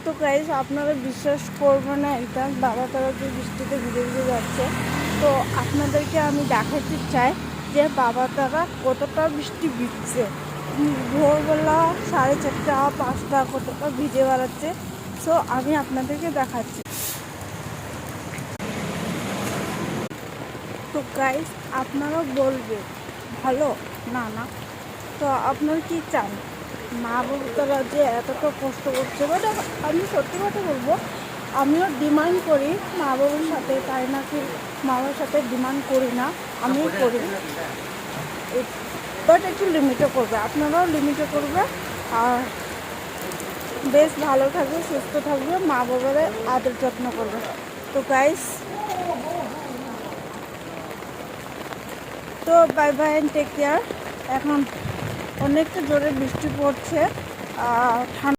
তো গাইস আপনারা বিশ্বাস করবেন না, এটা বাবা তারা যে বৃষ্টিতে ভিজে ভিজে যাচ্ছে। তো আপনাদেরকে আমি দেখাতে চাই যে বাবা তারা কতটা বৃষ্টি ভিজছে। ভোরবেলা 4:30 5টা কতটা ভিজে বেড়াচ্ছে। সো আমি আপনাদেরকে দেখাচ্ছি। তো গাইস আপনারা বলবেন ভালো না না, তো আপনারা কি চান মা বাবারা যে এতটা কষ্ট করছে? বাট আমি সত্যি কথা বলবো, আমিও ডিমান্ড করি মা বাবার সাথে, তাই নাকি মা বাবার সাথে ডিমান্ড করি না, আমিও করি, বাট একটু লিমিটে করবে, আপনারাও লিমিটে করবে। আর বেশ ভালো থাকবে, সুস্থ থাকবে, মা বাবারা আদর যত্ন করবে। তো গাইস, তো bye bye and take care. এখন অনেকটা জোরে বৃষ্টি পড়ছে, ঠান্ডা